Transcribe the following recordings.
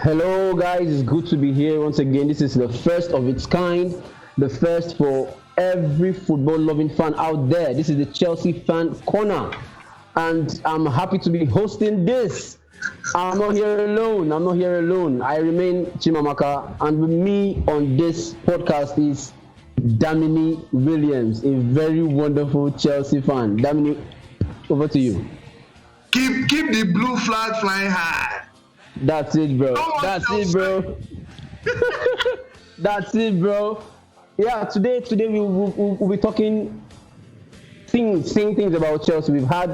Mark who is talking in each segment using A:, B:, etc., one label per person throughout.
A: Hello, guys. It's good to be here once again. This is the first of its kind, the first for every football loving fan out there. This is the Chelsea Fan Corner, and I'm happy to be hosting this. I'm not here alone. I remain Chimamaka, and with me on this podcast is Damini Williams, a very wonderful Chelsea fan. Damini, over to you.
B: Keep the blue flag flying high.
A: That's it, bro. That's it, bro. Yeah, today we'll be talking saying things about Chelsea. We've had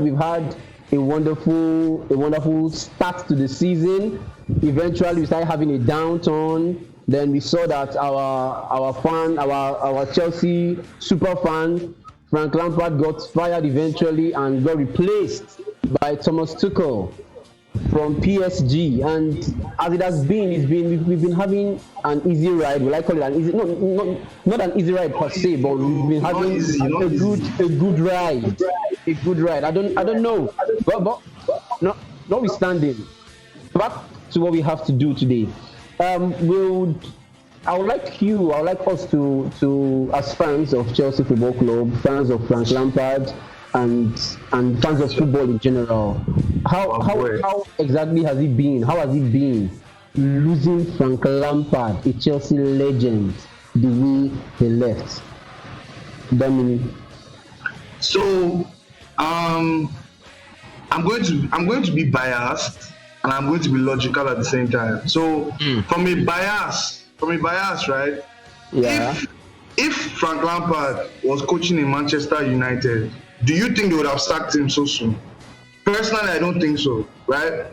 A: a wonderful start to the season. Eventually, we started having a downturn. Then we saw that our Chelsea super fan Frank Lampard got fired eventually and got replaced by Thomas Tuchel from PSG, and as it has been, we've been having an easy ride. Will I call it an easy? Not an easy ride per se, but we've been having a good ride. A good ride. I don't know, but notwithstanding, back to what we have to do today. I would like us to as fans of Chelsea Football Club, fans of Frank Lampard, and fans of football in general, how exactly has it been? How has it been losing Frank Lampard, a Chelsea legend, the way he left? Damini.
B: So, I'm going to be biased and I'm going to be logical at the same time. So, from a bias, right?
A: Yeah.
B: If Frank Lampard was coaching in Manchester United, do you think they would have sacked him so soon? Personally, I don't think so, right?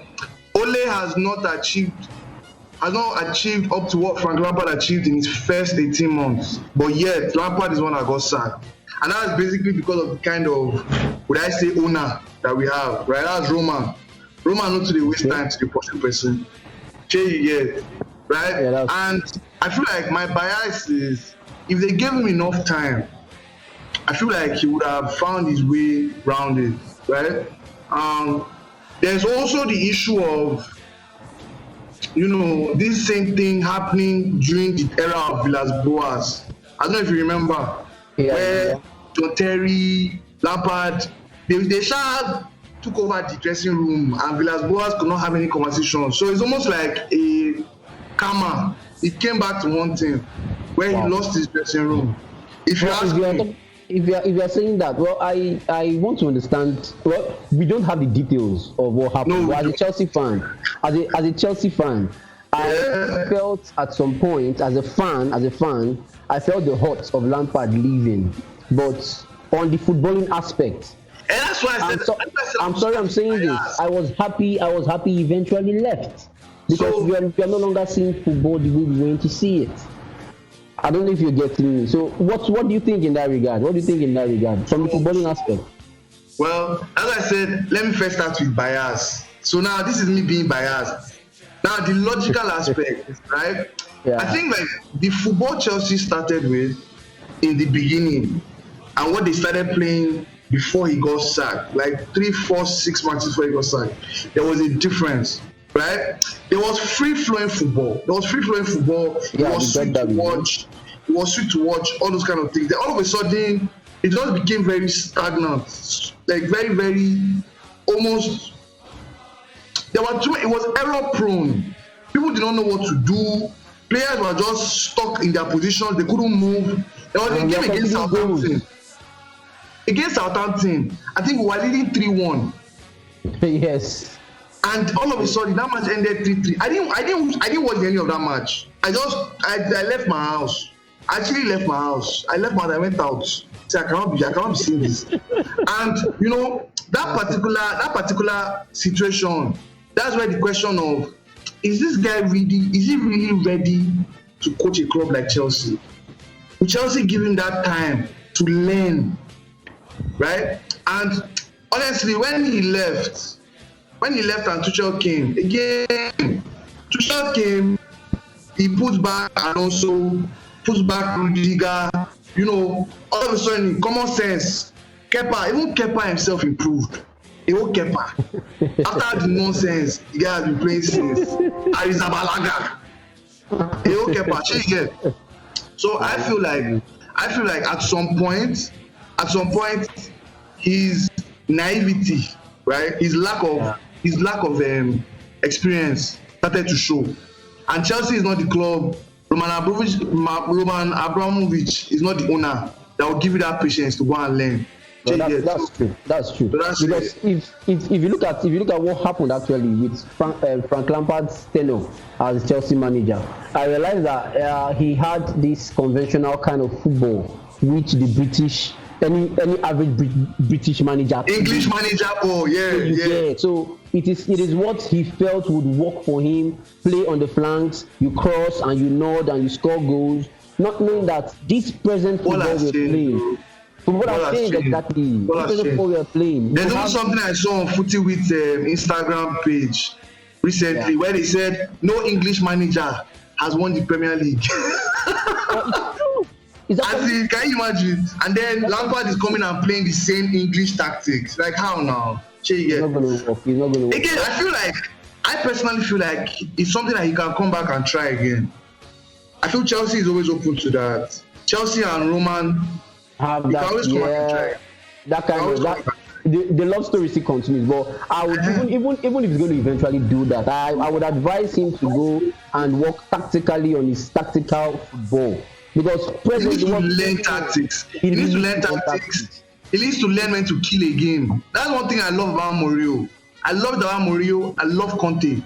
B: Ole has not achieved up to what Frank Lampard achieved in his first 18 months. But yet, Lampard is one that got sacked. And that's basically because of the kind of, would I say, owner that we have, right? That's Roman. Roman not to the waste time to the person. Right?
A: Yeah,
B: and I feel like my bias is, if they gave him enough time, I feel like he would have found his way around it, right? There's also the issue of, this same thing happening during the era of Villas-Boas. I don't know if you remember, where John Terry, Lampard, they took over the dressing room and Villas-Boas could not have any conversation. So it's almost like a karma. It came back to one thing, where he lost his dressing room. If you ask me,
A: if you are saying that, well, I want to understand. Well, we don't have the details of what happened. But as a Chelsea fan, I felt at some point as a fan, I felt the hurt of Lampard leaving. But on the footballing aspect,
B: and that's why
A: I'm sorry I'm saying this. I was happy he eventually left, because we are no longer seeing football the way we went to see it. I don't know if you're getting me. So what do you think in that regard? From the footballing aspect?
B: Well, as I said, let me first start with bias. So now this is me being biased. Now the logical aspect, right? Yeah. I think like the football Chelsea started with in the beginning and what they started playing before he got sacked, like 3, 4, 6 matches before he got sacked, there was a difference. Right? There was free-flowing football. It was sweet to watch. It was sweet to watch, all those kind of things. Then all of a sudden, it just became very stagnant. Like very, very, almost, it was error-prone. People did not know what to do. Players were just stuck in their positions. They couldn't move. There was a game against Southampton. Against Southampton, I think we were leading 3-1.
A: Yes.
B: And all of a sudden, that match ended 3-3. I didn't watch any of that match. I left my house. I actually left my house. I went out. So I cannot be seeing this. And that particular situation, that's where the question of, is this guy really ready to coach a club like Chelsea? Will Chelsea give him that time to learn? Right? And honestly, when he left and Tuchel came, he puts back Alonso, puts back Rudiger, all of a sudden, common sense, Kepa himself improved. a whole keeper. After the nonsense, the guy has been playing since. Arizabalaga. A whole keeper. So I feel like at some point, his naivety, right? His lack of experience started to show. And Chelsea is not the club. Roman Abramovich is not the owner that will give you that patience to go and learn.
A: No, that's true. Because if you look at what happened actually with Frank Lampard's tenure as Chelsea manager, I realized that he had this conventional kind of football which the British, any average British manager,
B: English manager,
A: So it is what he felt would work for him. Play on the flanks, you cross and you nod and you score goals, not knowing that this present football we're playing. What I'm saying exactly. We are playing.
B: There's also something I saw on Footy with Instagram page recently where they said no English manager has won the Premier League. Can you imagine? And then Lampard is coming and playing the same English tactics. Like how now?
A: He's not going to work.
B: Again, I personally feel like it's something that he can come back and try again. I feel Chelsea is always open to that. Chelsea and Roman
A: have that, the love story still continues. But I would even if he's going to eventually do that, I would advise him to go and work tactically on his tactical football, because
B: he needs to learn tactics. He needs to learn tactics. He needs to learn when to kill a game. That's one thing I love about Mourinho. I love Conte.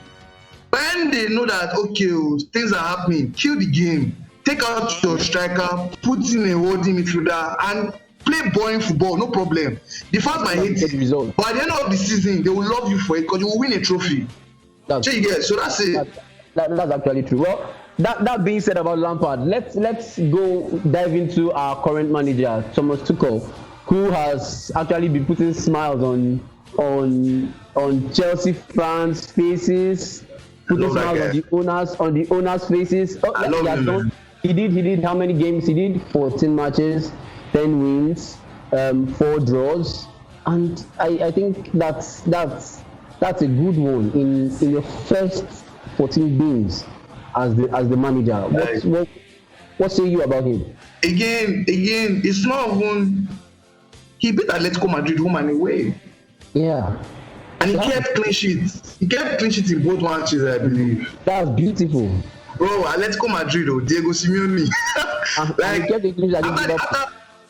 B: When they know that things are happening, kill the game. Take out your striker, put in a holding midfielder, and play boring football, no problem. The fans might hate it, but at the end of the season, they will love you for it because you will win a trophy. So that's it.
A: That's actually true. Well, that being said about Lampard, let's go dive into our current manager, Thomas Tuchel, who has actually been putting smiles on Chelsea fans' faces, putting smiles on the owners' faces. He did how many games? He did 14 matches, 10 wins, 4 draws, and I think that's a good one in your first 14 games as the manager. What say you about him?
B: Again, it's not even. He beat Atletico Madrid home and away.
A: Yeah.
B: And he kept clean sheets. He kept clean sheets in both matches, I believe.
A: That's beautiful.
B: Bro, Atletico Madrid, Diego Simeone.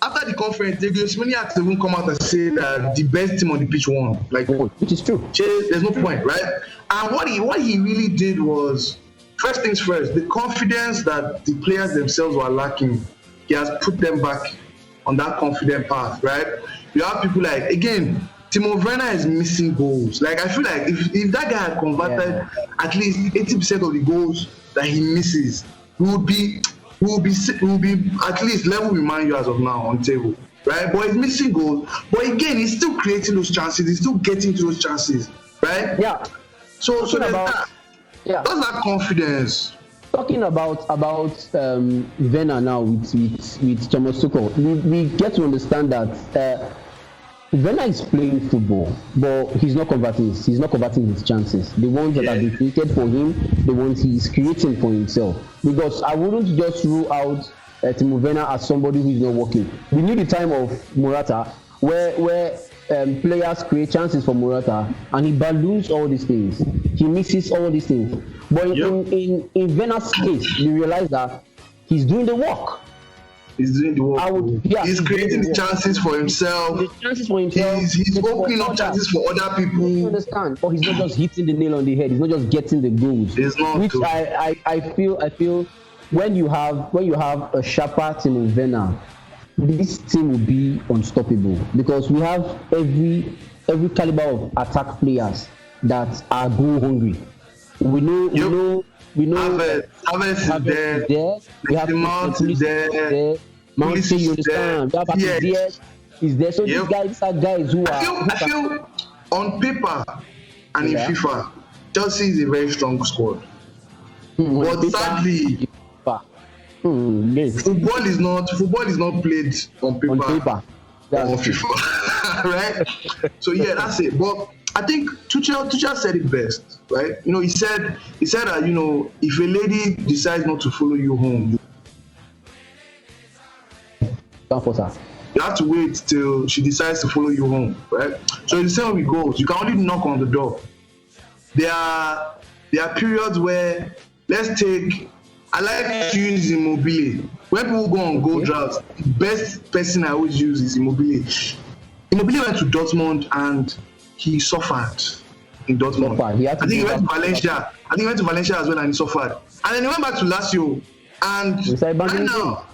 B: After the conference, Diego Simeone had to even come out and say that the best team on the pitch won.
A: Which is true.
B: There's no point, right? And what he really did was, first things first, the confidence that the players themselves were lacking, he has put them back on that confident path, right? You have people like, again, Timo Werner is missing goals. Like, I feel like if that guy had converted at least 80% of the goals that he misses, we will be at least level with Man U as of now on table, right? But he's missing goals. But again, he's still creating those chances. He's still getting to those chances, right?
A: Yeah.
B: So there's that. Yeah. That's that confidence.
A: Talking about Werner now with Thomas Tuchel, we get to understand that Werner is playing football, but he's not converting his chances. The ones that have been created for him, the ones he is creating for himself. Because I wouldn't just rule out Timo Werner as somebody who is not working. We knew the time of Morata, where players create chances for Morata, and he balloons all these things. He misses all these things. But in Werner's case, we realize that he's doing the work.
B: He's doing the work. He's creating the chances for himself. He's opening up chances for other people.
A: You understand? But he's not just hitting the nail on the head. He's not just getting the goals. Which I feel when you have a sharper Timo Werner, this team will be unstoppable, because we have every caliber of attack players that are goal hungry. We know.
B: Havertz is there.
A: We have
B: Mount is there.
A: Mount, you understand? Is there. So these guys are guys who
B: I feel on paper and in FIFA, Chelsea is a very strong squad. But sadly, football is not played on paper.
A: On
B: FIFA. right? So yeah, that's it. But I think Tuchel said it best, right? He said that if a lady decides not to follow you home,
A: don't force her.
B: You have to wait till she decides to follow you home, right? So the same way it goes. You can only knock on the door. There are periods where, I like to use Immobile. When people go on goal drafts, the best person I always use is Immobile. Immobile went to Dortmund and he suffered in Dortmund. I think he went to Valencia. As well and he suffered. And then he went back to Lazio. And right now,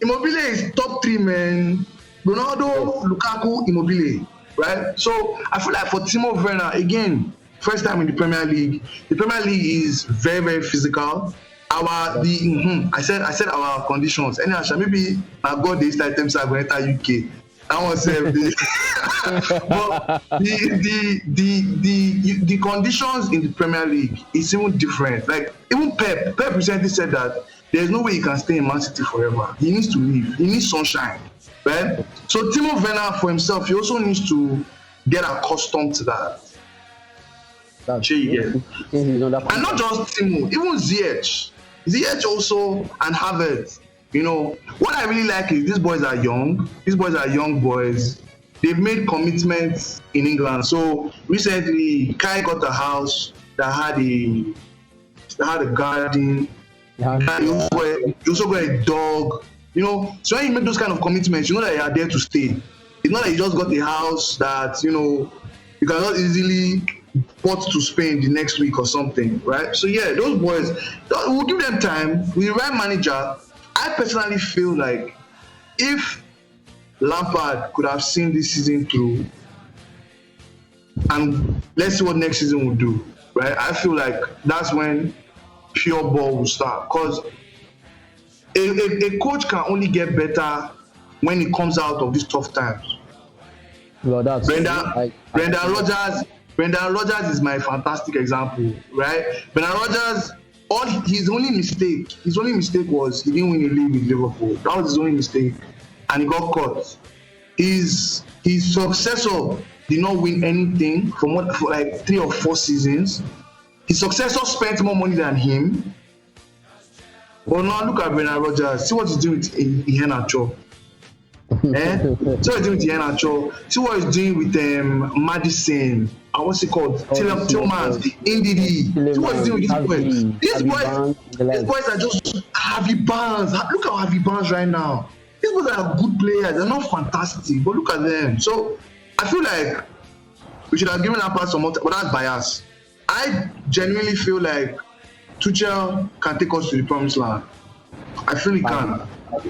B: Immobile is top 3, man. Ronaldo, Lukaku, Immobile, right? So I feel like for Timo Werner, again, first time in the Premier League. The Premier League is very, very physical. I said our conditions. Anyhow, maybe I got this item so I go enter UK. I want to say but the conditions in the Premier League is even different. Like even Pep recently said that there's no way he can stay in Man City forever. He needs to leave. He needs sunshine, right? So Timo Werner for himself, he also needs to get accustomed to that. And not just Timo, even Ziyech also, and Havertz. What I really like is these boys are young. These boys are young boys. They've made commitments in England. So recently, Kai got a house that had a garden. He also got a dog. So when you make those kind of commitments, you know that you are there to stay. It's not that you just got a house that you cannot easily port to Spain the next week or something, right? So yeah, those boys, we'll give them time. With the right manager, I personally feel like if Lampard could have seen this season through, and let's see what next season will do, right? I feel like that's when pure ball will start, because a coach can only get better when he comes out of these tough times.
A: Well, that's
B: Brendan Rodgers is my fantastic example, right? Brendan Rodgers, his only mistake was he didn't win a league with Liverpool. That was his only mistake, and he got caught. His successor did not win anything for like 3 or 4 seasons. His successor spent more money than him. But now look at Brendan Rodgers. See what he's doing with Iheanacho. See what he's doing with Iheanacho. See what he's doing with Madison. What's it called? Tillmans, Ndidi. See what he's doing with these boys. These boys are just Harvey Barnes. Look at Harvey Barnes right now. These boys are good players. They're not fantastic, but look at them. So I feel like we should have given Lampard some more time, but that's bias. I genuinely feel like Tuchel can take us to the promised land. I feel he can.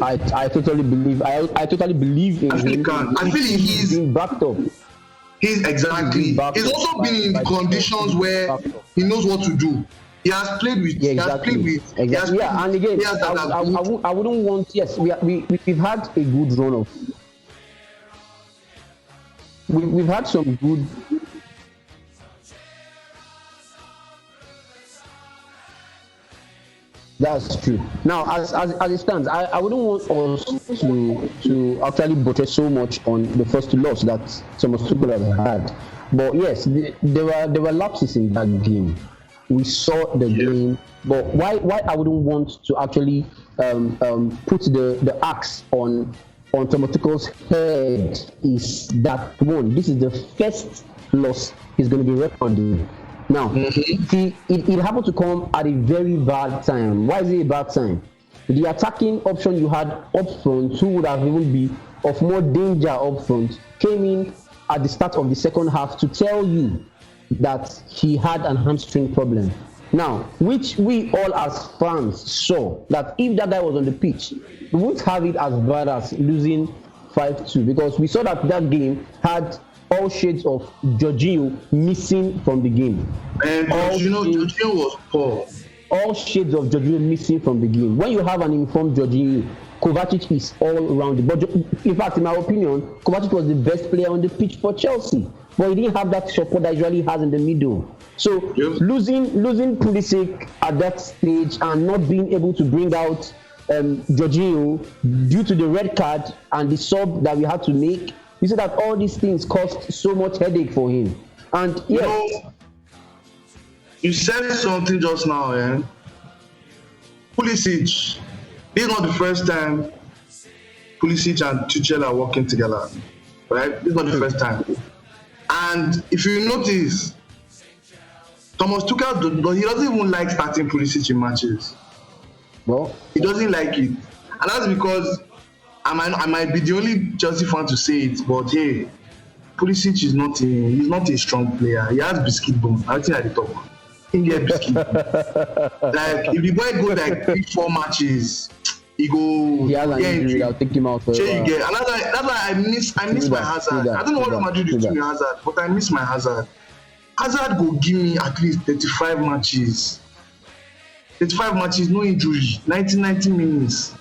A: I totally believe. I totally believe in him.
B: I feel he can. I feel he's
A: been backed up.
B: He's also been in conditions where he knows what to do. He has played with.
A: Exactly. And again, I wouldn't want. Yes, we've had a good run of. We've had some good. That's true. Now, as it stands, I wouldn't want us to actually buttress so much on the first loss that Thomas Tuchel has had. But yes, there were lapses in that game. We saw the game, but why I wouldn't want to actually put the axe on Thomas Tuchel's head is that one. This is the first loss he's going to be recording. Now, it happened to come at a very bad time. Why is it a bad time? The attacking option you had up front, who would have even been of more danger up front, came in at the start of the second half to tell you that he had an hamstring problem. Now, which we all as fans saw that if that guy was on the pitch, we wouldn't have it as bad as losing 5-2, because we saw that game had all shades of Jorginho missing from the game.
B: And Jorginho was poor.
A: All shades of Jorginho missing from the game. When you have an informed Jorginho, Kovacic is all around it. But in fact, in my opinion, Kovacic was the best player on the pitch for Chelsea. But he didn't have that support that he usually has in the middle. So losing Pulisic at that stage and not being able to bring out Jorginho due to the red card and the sub that we had to make You see that all these things caused so much headache for him. And
B: you said something just now, Pulisic. This is not the first time Pulisic and Tuchel are working together, right? This is not the first time. And if you notice, Thomas Tuchel, he doesn't even like starting Pulisic in matches.
A: Well,
B: he doesn't like it. And that's because I might be the only Chelsea fan to say it, but hey, Pulisic is not a strong player. He has biscuit bone. I think at the top. He get biscuit bone. Like if the boy go like 3-4 matches, he has
A: an injury. I'll take him out for
B: and that's why I miss my Hazard. I don't know what Madrid is doing with Hazard, but I miss my Hazard. Hazard go give me at least 35 matches. 35 matches, no injury, 90 minutes.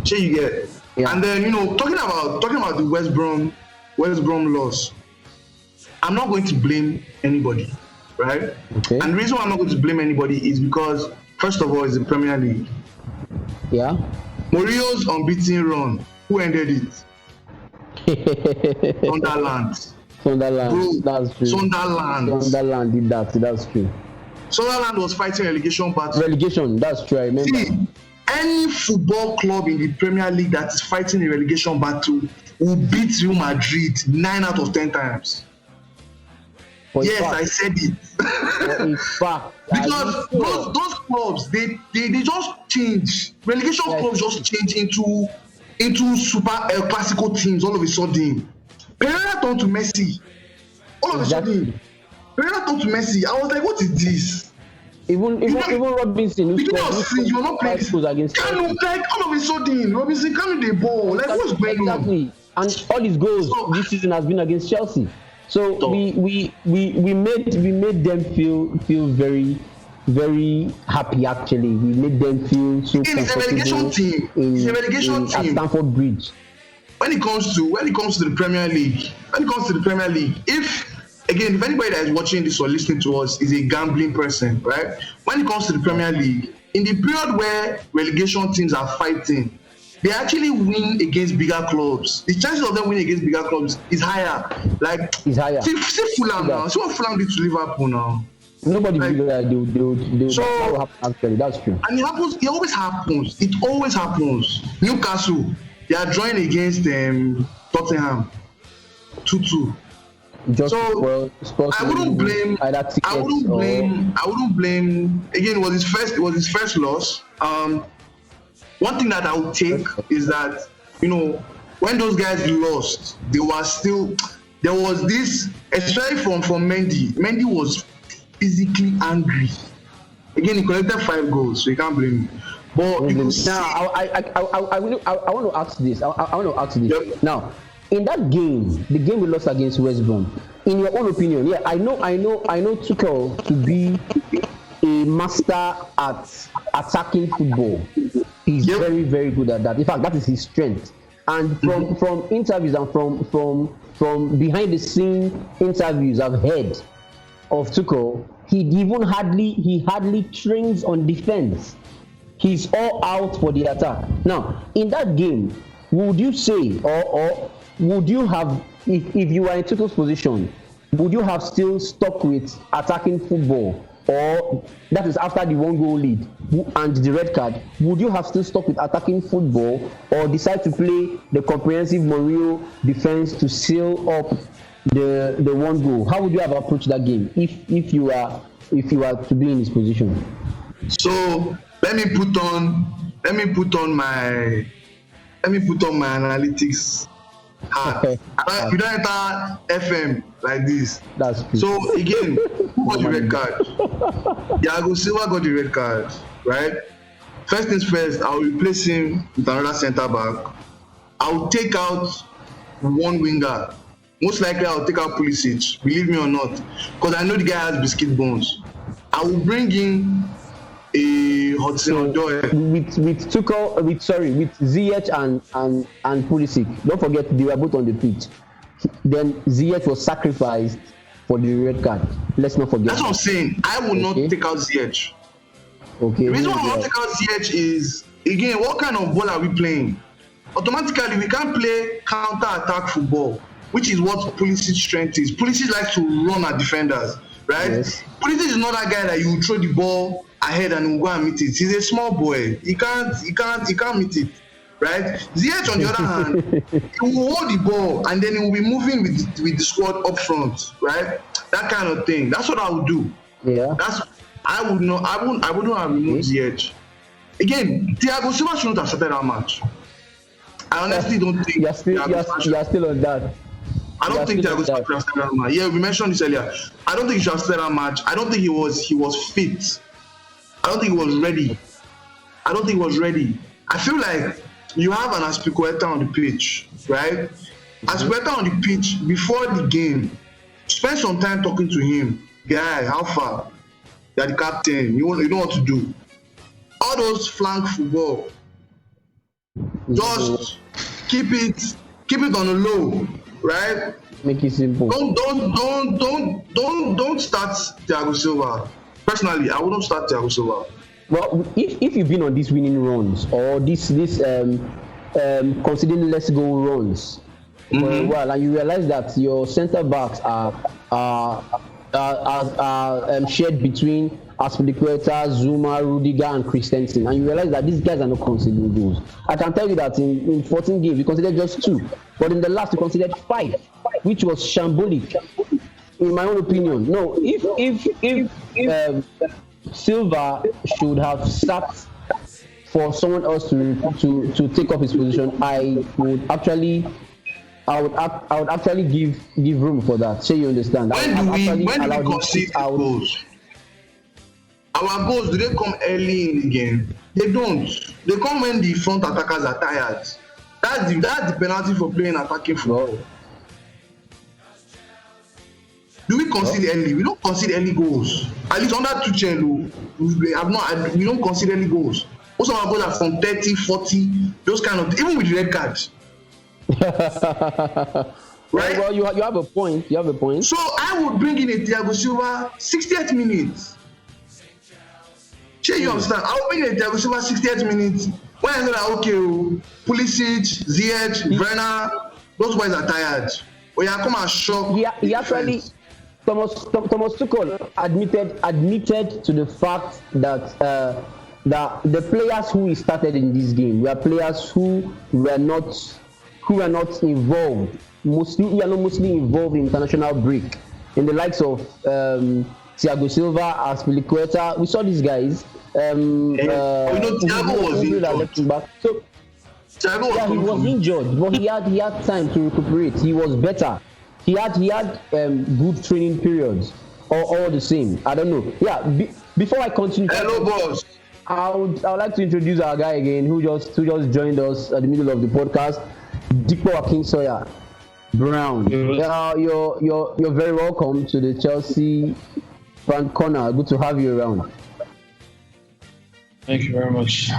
B: Sure you get. Yeah. And then talking about the West Brom loss, I'm not going to blame anybody, right?
A: Okay.
B: And the reason why I'm not going to blame anybody is because first of all, it's the Premier League.
A: Yeah.
B: Mourinho's unbeaten run. Who ended it? Sunderland.
A: Bro, that's true.
B: Sunderland
A: did that. That's true.
B: Sunderland was fighting relegation battle.
A: That's true. I remember. See,
B: any football club in the Premier League that is fighting a relegation battle will beat Real Madrid 9 out of 10 times. I said it. Because those clubs, they just change. Relegation clubs just change into super El Clasico teams all of a sudden. Pereira turned to Messi. All of a sudden. Pereira turned to Messi. I was like, what is this?
A: Even Robinson,
B: you're not playing
A: against
B: Kanu, like all of a sudden, Robinson can't the ball. Like what's going on?
A: And all his goals this season has been against Chelsea. So we made them feel very, very happy. Actually, we made them feel so comfortable.
B: It's a relegation team
A: at Stamford Bridge.
B: When it comes to the Premier League, if anybody that is watching this or listening to us is a gambling person, right? When it comes to the Premier League, in the period where relegation teams are fighting, they actually win against bigger clubs. The chances of them winning against bigger clubs is higher.
A: It's higher.
B: See Fulham now. See what Fulham did to Liverpool now.
A: Nobody believes that they so, that will happen actually. That's true.
B: And it happens. It always happens. Newcastle, they are drawing against Tottenham 2-2. I wouldn't blame. Again, it was his first loss. One thing that I would take is that when those guys lost, there was this, especially from Mendy. Mendy was physically angry. Again, he collected 5 goals, so you can't blame him. But
A: now I want to ask this. Yep. Now, in that game, the game we lost against West Brom, in your own opinion, I know Tuchel to be a master at attacking football. He's very, very good at that. In fact, that is his strength. And from interviews and from behind the scene interviews I've heard of Tuchel, he hardly trains on defense. He's all out for the attack. Now, in that game, would you say or would you have, if you were in Tuchel's position, would you have still stuck with attacking football? Or that is after the 1-goal lead and the red card, would you have still stuck with attacking football or decide to play the comprehensive Mourinho defense to seal up the 1 goal? How would you have approached that game if you are to be in his position?
B: So let me put on my analytics hat. We don't enter FM like this.
A: That's true.
B: So again, who got the red card? Thiago Silva got the red card, right? First things first, I'll replace him with another centre back. I'll take out one winger. Most likely I'll take out Pulisic, believe me or not, because I know the guy has biscuit bones. I will bring in a Hudson-Odoi.
A: With Tuchel, with Ziyech and Pulisic. Don't forget they were both on the pitch. Then Ziyech was sacrificed for the red card. Let's not forget.
B: That's what I'm saying. I will not take out Ziyech.
A: Okay.
B: The reason why I will not take out Ziyech is, again, what kind of ball are we playing? Automatically, we can't play counter-attack football. which is what Pulisic's strength is. Pulisic likes to run at defenders, right?
A: Yes.
B: Pulisic is not that guy that you throw the ball ahead and he'll go and meet it. He's a small boy. He can't meet it, right? Ziyech, on the other hand, he will hold the ball and then he will be moving with the squad up front, right? That kind of thing. That's what I would do.
A: Yeah.
B: I wouldn't have removed Ziyech. Again, Thiago Silva shouldn't have started that match. I honestly don't think
A: you're still on that.
B: I don't think Thiago Silva should have started that match. Yeah, we mentioned this earlier. I don't think he should have started that match. I don't think he was fit. I don't think he was ready. I feel like you have an Aspilicueta on the pitch, right? Aspilicueta on the pitch before the game. Spend some time talking to him. Guy, how far? You're the captain. You know what to do. All those flank football. Just keep it on the low, right?
A: Make it simple.
B: Don't start Thiago Silva. Personally, I wouldn't start Thiago Silva.
A: Well, if you've been on these winning runs or this considering let's go runs for a while, and you realize that your centre backs are shared between Aspilicueta, Zuma, Rudiger, and Christensen, and you realize that these guys are not considering goals. I can tell you that in 14 games we considered just 2, but in the last we considered 5, which was shambolic, in my own opinion. No, if Silva should have sat for someone else to take up his position, I would actually give room for that. So you understand?
B: When do we concede goals? Our goals, do they come early in the game? They don't. They come when the front attackers are tired. That's the penalty for playing attacking football. Do we concede early? We don't concede early goals. At least under Tuchel, we don't concede early goals. Most of our goals are from 30, 40, those kind of, even with red cards. Right?
A: Well, you have a point.
B: So I would bring in a Thiago Silva 60th minute. Sure, you understand? I would bring in a Thiago Silva 60th minute. When I say that, okay, Pulisic, Ziyech, Werner, those boys are tired. But yeah, come and shock.
A: He actually, Thomas Tuchel admitted to the fact that the players who he started in this game were players who were not involved. Mostly involved in international break. In the likes of Thiago Silva, Aspilicueta, we saw these guys.
B: Thiago was injured.
A: So he was injured, but he had time to recuperate. He was better. He had good training periods. All the same. I don't know. Yeah. Before I continue.
B: Hello, boss.
A: I would like to introduce our guy again, who just joined us at the middle of the podcast, Dipo Akinsoya Brown. You're very welcome to the Chelsea fan corner. Good to have you around.
C: Thank you very much.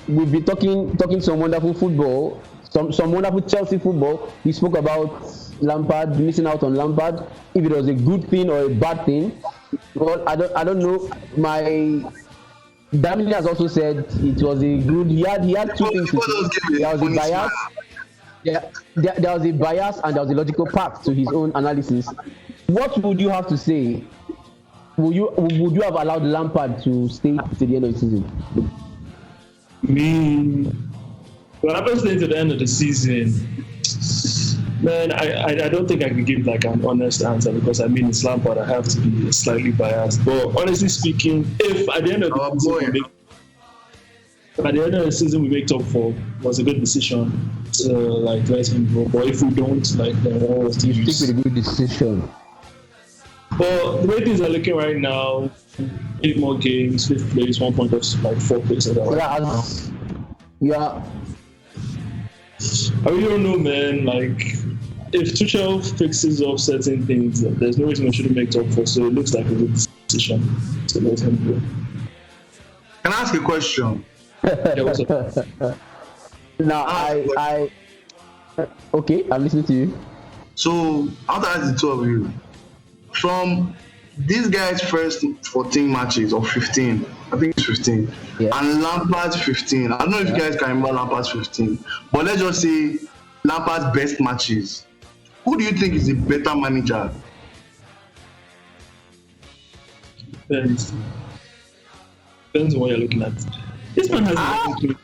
A: We've been talking some wonderful football, some wonderful Chelsea football. We spoke about Lampard, missing out on Lampard, if it was a good thing or a bad thing. Well, I don't know. My Damini has also said it was a good. He had 2 things to say. There was a bias. There was a bias and there was a logical part to his own analysis. What would you have to say? Would you have allowed Lampard to stay to the end of the season?
C: What happens to the end of the season? Man, I don't think I can give like an honest answer because I mean it's Lampard. I have to be slightly biased. But honestly speaking, if at the end of the season we make top 4, was a good decision to like let him go. But if we don't, like then what was the use?
A: Stick with a good decision.
C: But the way things are looking right now, 8 more games, 5th place, 1 point of like 4 places.
A: Yeah.
C: I really don't know, man. Like, if Tuchel fixes up certain things, there's no reason we shouldn't make top 4. So it looks like a good decision to let him go.
B: Can I ask a question?
C: Yeah, what's up?
A: Now, okay, I'm listening to you.
B: So, I'll ask the 2 of you. From these guys' first 14 matches or 15, I think it's 15, and Lampard's 15. I don't know if you guys can remember Lampard's 15, but let's just say Lampard's best matches, who do you think is the better manager?
C: Depends on what you're looking at. This man has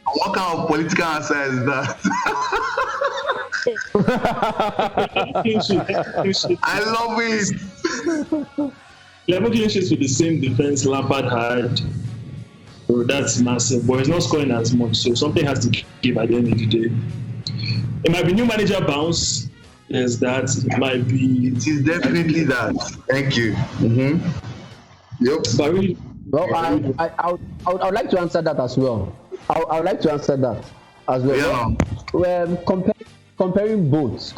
B: what kind of political answer is that? I love it.
C: 11 clean sheets with the same defense Lampard had. Bro, that's massive. But he's not scoring as much, so something has to give at the end of the day. It might be new manager bounce. There's that. It might be.
B: It is definitely that. Thank you. Mm-hmm. Yep.
C: But really,
A: well, I would like to answer that as well. I would like to answer that as well.
B: Yeah.
A: Well, comparing both.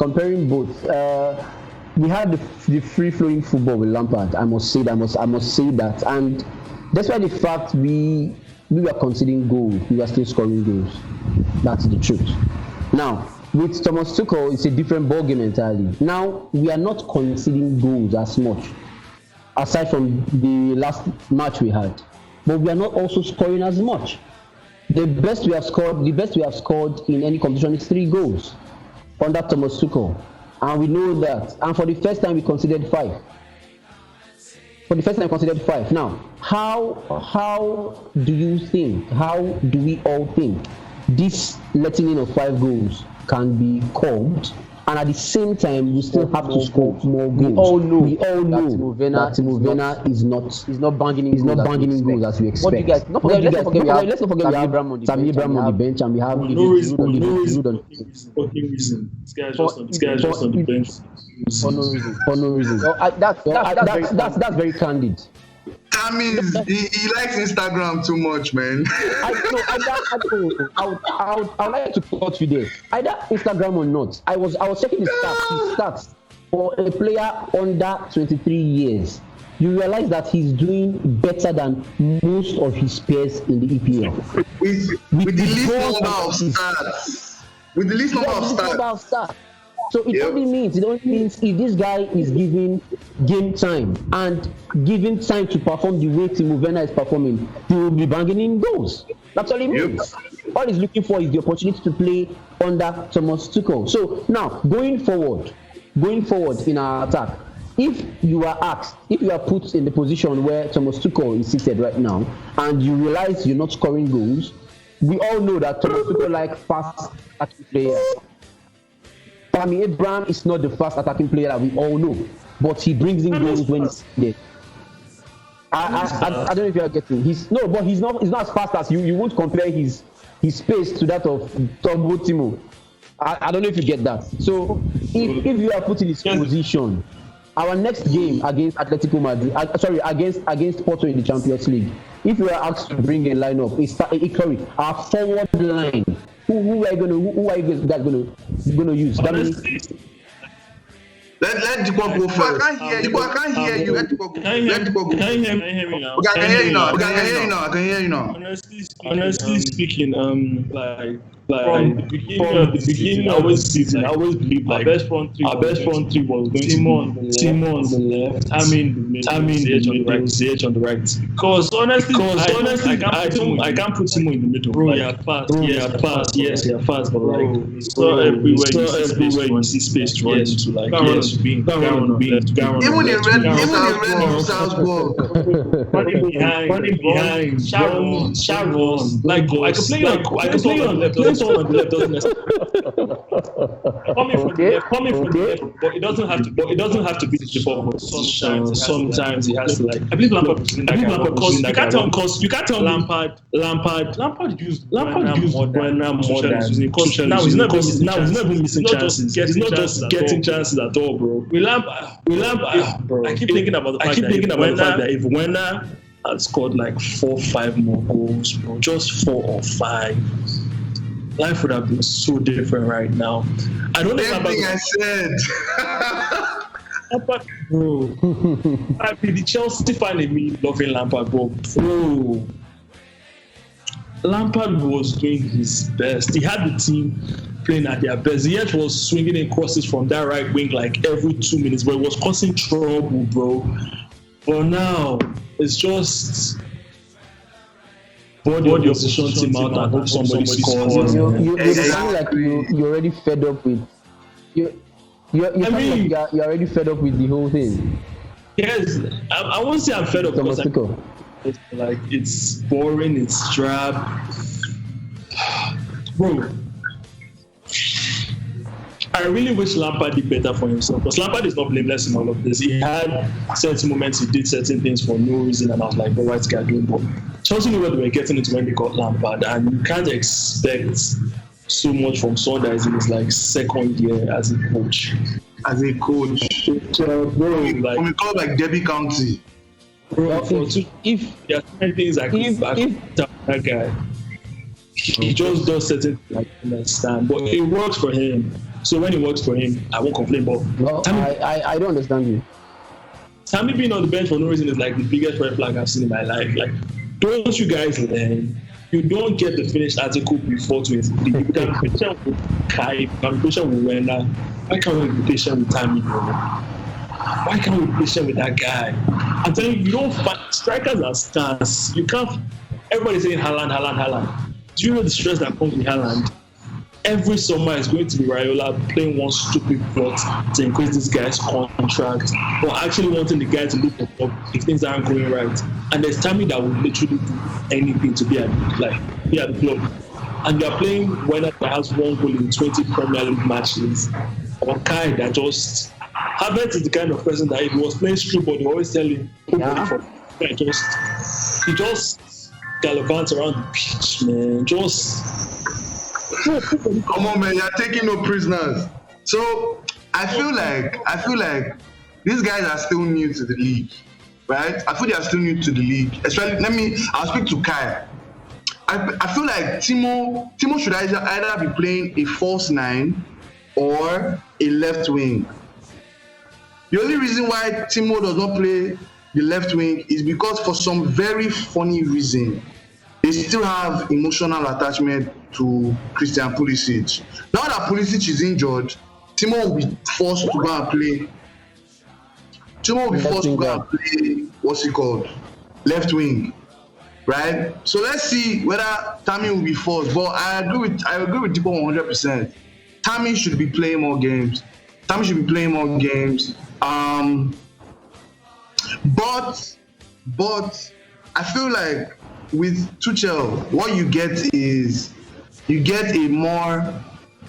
A: We had the free-flowing football with Lampard. I must say that. And despite the fact we were conceding goals, we were still scoring goals. That's the truth. Now, with Thomas Tuchel, it's a different ballgame entirely. Now, we are not conceding goals as much, aside from the last match we had. But we are not also scoring as much. The best we have scored in any competition is 3 goals under Thomas Tuchel. And we know that. And for the first time, we considered 5. Now, how do we all think this letting in of 5 goals can be curbed? And at the same time, we still have to score more goals. We all know that Timo Werner is not banging in goals as we expect. Let's not forget we have Tammy Abraham on the bench, and we have
C: no reason. This guy's just on the bench.
A: For no reason. That's very candid.
B: I mean, he likes Instagram too much, man.
A: I would like to quote you there. Either Instagram or not. I was checking his stats for a player under 23 years. You realize that he's doing better than most of his peers in the EPL.
B: With the least number of stats. With the least number of stats.
A: So it only means if this guy is given game time and given time to perform the way Timo Werner is performing, he will be banging in goals. That's all it means. Yep. All he's looking for is the opportunity to play under Thomas Tuchel. So now, going forward in our attack, if you are put in the position where Thomas Tuchel is seated right now, and you realize you're not scoring goals, we all know that Thomas Tuchel likes fast attacking players. Tammy Abraham is not the fast attacking player that we all know, but he brings in goals when he's there. I don't know if you are getting. He's not as fast as you. You won't compare his pace to that of Timo. I don't know if you get that. So if you are put in his position, our next game against Atletico Madrid, against Porto in the Champions League, if you are asked to bring a lineup, our forward line. Who are you guys gonna use?
B: Let Dipo go first. I can't hear you. Let Dipo go.
C: Can you hear me now?
B: I can hear you now.
C: Honestly speaking, from the beginning of the season, I always believed our best front three was going to be Timo on the left, Ziyech on the right. Because honestly, I can't put Timo in the middle. Bro, you're fast. Yes, you're fast, but it's not everywhere you see space to run into.
B: Even in Salzburg,
C: running behind, Sharon. Like I can play on left. On the left doesn't coming from the left, but it doesn't have to be the ball. Sometimes he has to I believe Lampard because you can't tell Lampard used Werner more than Tuchel. Now he's not even missing chances. He's not just getting chances at all, bro. With Lampard, bro. I keep thinking about the fact that if Werner had scored 4-5 more goals, bro, just 4 or 5. Life would have been so different right now. I don't know
B: everything I said.
C: Lampard, bro. I mean, the Chelsea fan in me loving Lampard, bro. Lampard was doing his best. He had the team playing at their best. Ziyech was swinging in crosses from that right wing every 2 minutes, but it was causing trouble, bro. But now it's just body opposition team out and hope somebody scores.
A: You sound like you're already fed up with You're already fed up with the whole thing.
C: Yes, I won't say I'm fed up because like it's boring, it's drab. Bro, I really wish Lampard did better for himself, because Lampard is not blameless in all of this. He had certain moments, he did certain things for no reason, and I was like, the right guy doing. But Chelsea knew where they were getting into when they got Lampard, and you can't expect so much from someone that is in his like second year as a coach.
B: So, bro, like, we call like Derby County.
C: Bro, if there are many things I could back that guy, he just does certain things I understand, but it works for him. So when it works for him, I won't complain. But
A: I don't understand you.
C: Tammy being on the bench for no reason is like the biggest red flag I've seen in my life. Like, don't you guys learn? You don't get the finished article before 23. You can be patient with Kai, you can be patient with Werner. Why can't we be patient with Tammy, bro? Why can't we be patient with that guy? I'm telling you, you don't find strikers are stars. You can't. Everybody's saying Haaland. Do you know the stress that comes with Haaland? Every summer is going to be Raiola playing one stupid plot to increase this guy's contract, or actually wanting the guy to look the top if things aren't going right. And there's Tammy that will literally do anything to be at the club. And they're playing Werner that has one goal in 20 Premier League matches, or Kai that just. Havertz is the kind of person that if he was playing street ball, they always tell him, he just gallivants around the pitch, man.
B: Come on, man, you're taking no prisoners. So I feel like these guys are still new to the league, right? I feel they are still new to the league. Especially, I'll speak to Kai. I feel like Timo should either be playing a false nine or a left wing. The only reason why Timo does not play the left wing is because for some very funny reason, they still have emotional attachment to Christian Pulisic. Now that Pulisic is injured, Timo will be forced to go and play. What's it called? Left wing, right? So let's see whether Tammy will be forced. But I agree with Dipo 100%. Tammy should be playing more games. But I feel like with Tuchel, what you get is you get a more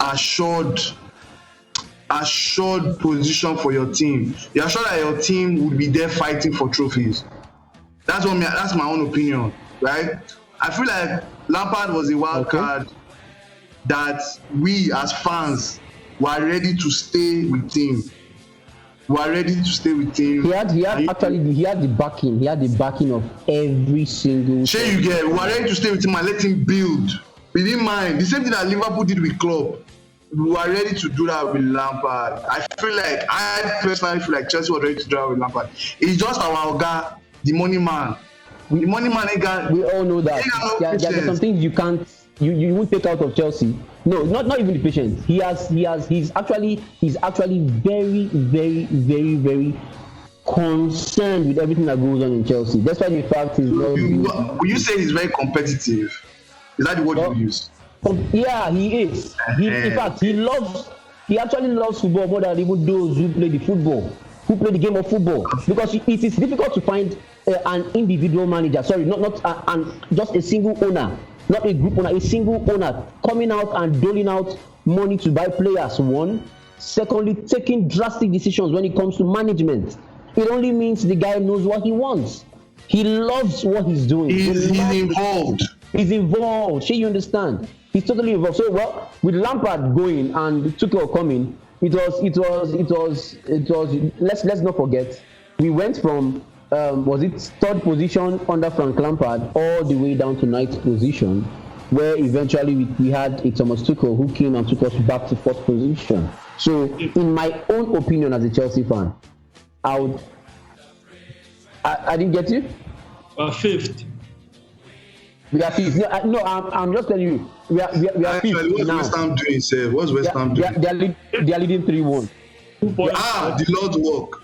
B: assured position for your team. You're sure that your team would be there fighting for trophies. That's my own opinion, right? I feel like Lampard was a wild card that we as fans were ready to stay with him. He had the backing. He had the backing of every single. Sure, you get. We were ready to stay with him and let him build. We didn't mind. The same thing that Liverpool did with Klopp. We were ready to do that with Lampard. I personally feel like Chelsea was ready to do that with Lampard. It's just our guy, the money man. The money man ain't got.
A: We all know that. There are some things you can't. You won't take out of Chelsea. No, not even the patience. He's actually very, very, very, very concerned with everything that goes on in Chelsea. That's why the fact is.
B: Will you say he's very competitive? Is that the word you use?
A: Yeah, he is. In fact, he actually loves football more than even those who play the game of football, because it is difficult to find an individual manager. Sorry, not just a single owner. Not a group owner, a single owner coming out and doling out money to buy players, one. Secondly, taking drastic decisions when it comes to management. It only means the guy knows what he wants. He loves what he's doing.
B: He's involved.
A: He's involved. Sure, you understand? He's totally involved. So, well, with Lampard going and Tuchel coming, it was. Let's not forget, we went from was it third position under Frank Lampard all the way down to ninth position, where eventually we had a Thomas Tuchel who came and took us back to fourth position. So, in my own opinion as a Chelsea fan, I didn't get you?
C: Fifth.
A: We are fifth. No, I'm just telling you. We are fifth
B: what's
A: now.
B: West Ham doing, sir? What's West Ham doing?
A: They are leading 3-1.
B: The Lord's work.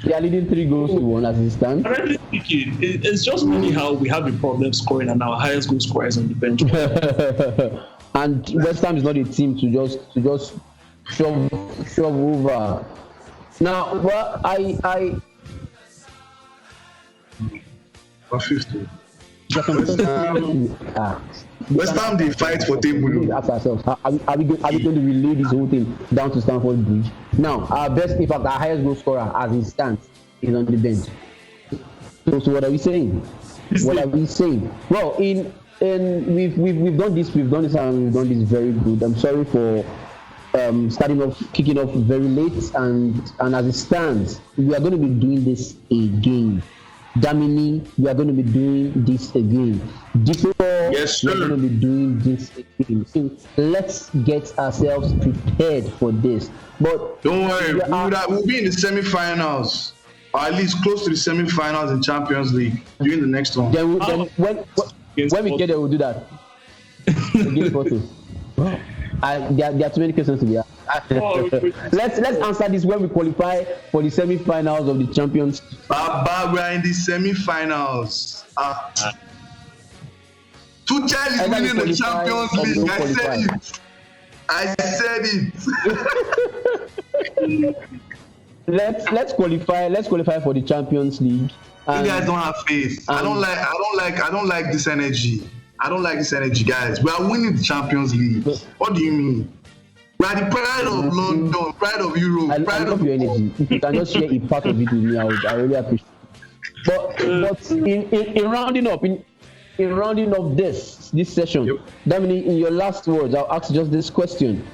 A: They are leading 3-1 as it stands.
C: Currently speaking, it's just funny how we have a problem scoring and our highest goal scorer is on the bench.
A: And West Ham is not a team to just shove over. Now, well, I.
B: What 50?
A: West
B: Ham they fight for table.
A: Ask ourselves, are we going to relay this whole thing down to Stamford Bridge? Now, our best, in fact, our highest goal scorer as it stands is on the bench. So what are we saying? What are we saying? Well, we've done this, and we've done this very good. I'm sorry for kicking off very late, and as it stands, we are going to be doing this again. Damini, we are going to be doing this again. Dipo,
B: yes, sir.
A: we are going to be doing this again. So let's get ourselves prepared for this. But
B: don't worry, we'll be in the semi-finals, or at least close to the semi-finals in Champions League during the next one.
A: Then when we get there, we'll do that. Against Porto. There are too many questions to be asked. Let's answer this when we qualify for the semi-finals of the Champions.
B: Baba, we are in the semi-finals. Tuchel is winning the Champions League. I said it.
A: Let's qualify. Let's qualify for the Champions League.
B: You guys don't have faith. I don't like this energy. I don't like this energy, guys. We are winning the Champions League. What do you mean? We are the pride of London, pride of Europe.
A: I love your energy. If you can just share a part of it with me, I really appreciate it. But in rounding up, in rounding up this session, yep. Damini, in your last words, I'll ask just this question: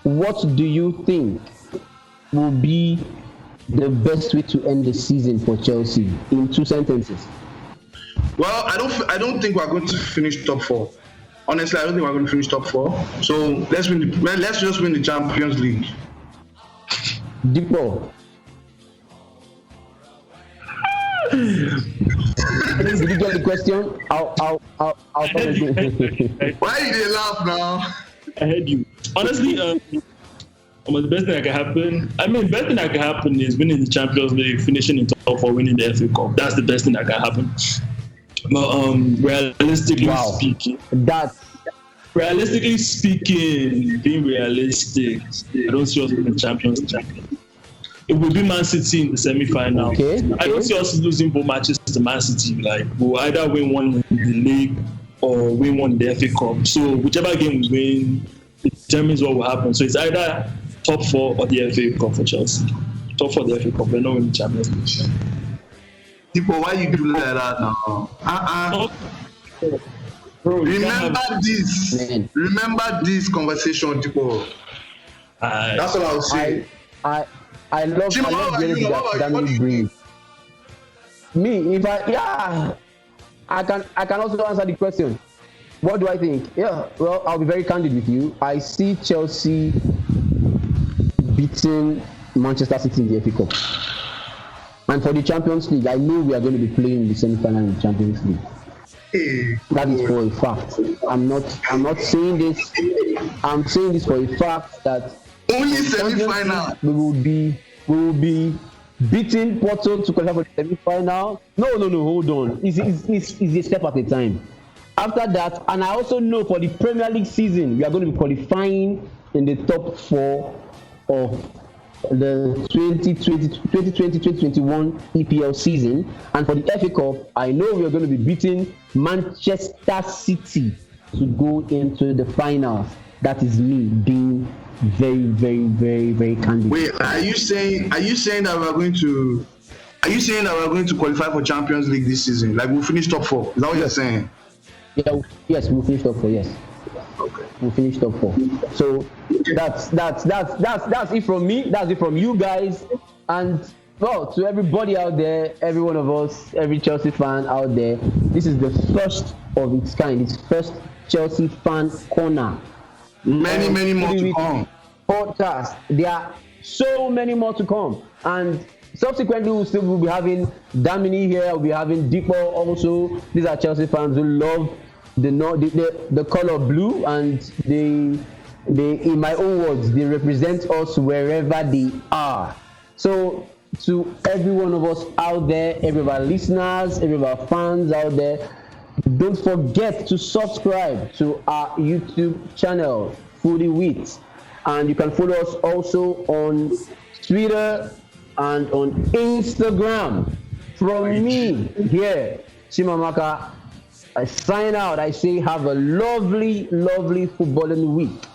A: what do you think will be the best way to end the season for Chelsea? In 2 sentences.
B: Well, I don't think we're going to finish top 4. Honestly, I don't think we're going to finish top 4. So let's just win the Champions League.
A: Dipo. Did you get the question? I'll
B: Why did they laugh now?
C: I heard you. Honestly, the best thing that can happen. Best thing that can happen is winning the Champions League, finishing in top 4, winning the FA Cup. That's the best thing that can happen. But realistically speaking, being realistic, I don't see us winning the Champions League. It will be Man City in the semi-final. Okay. I don't see us losing both matches to Man City. Like, we'll either win one in the league or win one in the FA Cup. So whichever game we win determines what will happen. So it's either top 4 or the FA Cup for Chelsea. Top 4 the FA Cup. We're not winning the Champions League.
B: People, why you do like that now? Bro, remember this conversation, people. That's what I was saying.
A: I love the energy that Damini brings. Me, I can also answer the question. What do I think? Yeah, well, I'll be very candid with you. I see Chelsea beating Manchester City in the FA Cup. And for the Champions League, I know we are going to be playing the semi-final in the Champions League. That is for a fact. I'm not saying this. I'm saying this for a fact that
B: only semi-final.
A: We will be beating Porto to qualify for the semi-final. No, hold on. It's a step at a time. After that, and I also know for the Premier League season, we are going to be qualifying in the top 4 of the 2020-2021 EPL season. And for the FA Cup, I know we are going to be beating Manchester City to go into the finals. That is me being very, very, very, very candid.
B: Wait, are you saying that we're going to qualify for Champions League this season? Like we'll finish top 4? Is that what you're saying?
A: Yeah, yes, we'll finish top 4. Yes.
B: Okay.
A: We'll finish top 4. So that's it from me. That's it from you guys. And well, to everybody out there, every one of us, every Chelsea fan out there, this is the first of its kind. It's first Chelsea fan corner.
B: Many more to come.
A: Podcast. There are so many more to come, and subsequently we'll be having Damini here. We'll be having Dipo also. These are Chelsea fans who love the color blue, and they in my own words, they represent us wherever they are. So to every one of us out there, every of our listeners, every of our fans out there, don't forget to subscribe to our YouTube channel, Fully Wit. And you can follow us also on Twitter and on Instagram. From me here, Chimamaka, I sign out. I say have a lovely, lovely footballing week.